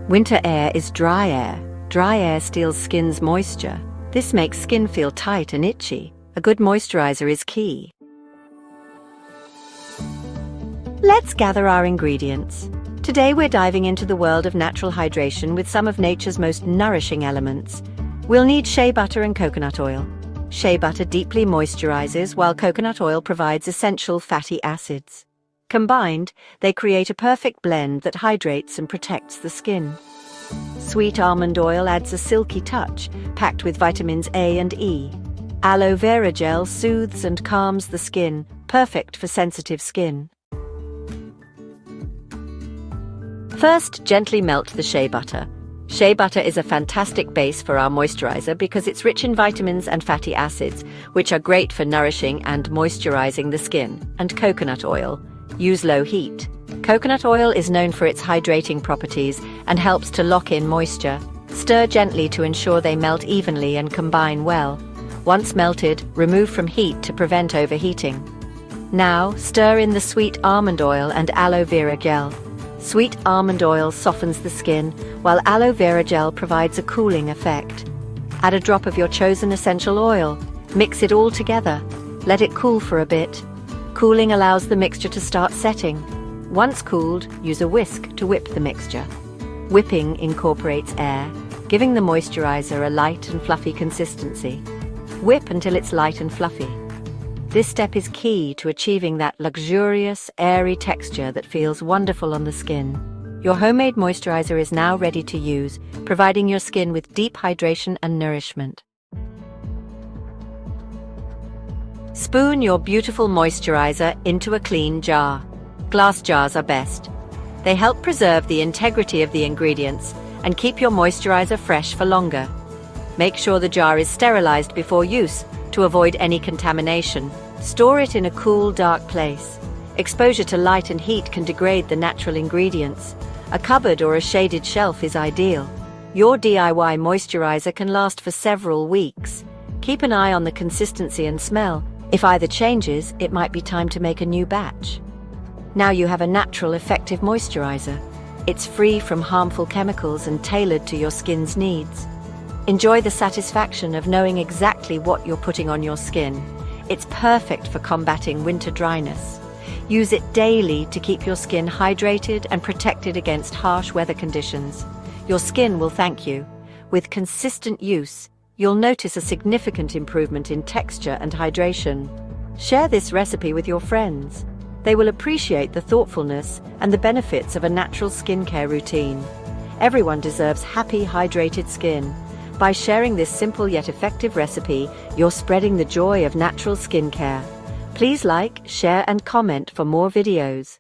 Winter air is dry air. Dry air steals skin's moisture. This makes skin feel tight and itchy. A good moisturizer is key. Let's gather our ingredients. Today we're diving into the world of natural hydration with some of nature's most nourishing elements. We'll need shea butter and coconut oil. Shea butter deeply moisturizes, while coconut oil provides essential fatty acids. Combined, they create a perfect blend that hydrates and protects the skin. Sweet almond oil adds a silky touch, packed with vitamins A and E. Aloe Vera Gel soothes and calms the skin, perfect for sensitive skin. First, gently melt the shea butter. Shea butter is a fantastic base for our moisturizer because it's rich in vitamins and fatty acids, which are great for nourishing and moisturizing the skin. And coconut oil. Use low heat. Coconut oil is known for its hydrating properties and helps to lock in moisture. Stir gently to ensure they melt evenly and combine well. Once melted, remove from heat to prevent overheating. Now, stir in the sweet almond oil and aloe vera gel. Sweet almond oil softens the skin, while aloe vera gel provides a cooling effect. Add a drop of your chosen essential oil. Mix it all together. Let it cool for a bit. Cooling allows the mixture to start setting. Once cooled, use a whisk to whip the mixture. Whipping incorporates air, giving the moisturizer a light and fluffy consistency. Whip until it's light and fluffy. This step is key to achieving that luxurious, airy texture that feels wonderful on the skin. Your homemade moisturizer is now ready to use, providing your skin with deep hydration and nourishment. Spoon your beautiful moisturizer into a clean jar. Glass jars are best. They help preserve the integrity of the ingredients and keep your moisturizer fresh for longer. Make sure the jar is sterilized before use to avoid any contamination. Store it in a cool, dark place. Exposure to light and heat can degrade the natural ingredients. A cupboard or a shaded shelf is ideal. Your DIY moisturizer can last for several weeks. Keep an eye on the consistency and smell. If either changes, it might be time to make a new batch. Now you have a natural, effective moisturizer. It's free from harmful chemicals and tailored to your skin's needs. Enjoy the satisfaction of knowing exactly what you're putting on your skin. It's perfect for combating winter dryness. Use it daily to keep your skin hydrated and protected against harsh weather conditions. Your skin will thank you. With consistent use, you'll notice a significant improvement in texture and hydration. Share this recipe with your friends. They will appreciate the thoughtfulness and the benefits of a natural skincare routine. Everyone deserves happy, hydrated skin. By sharing this simple yet effective recipe, you're spreading the joy of natural skincare. Please like, share, and comment for more videos.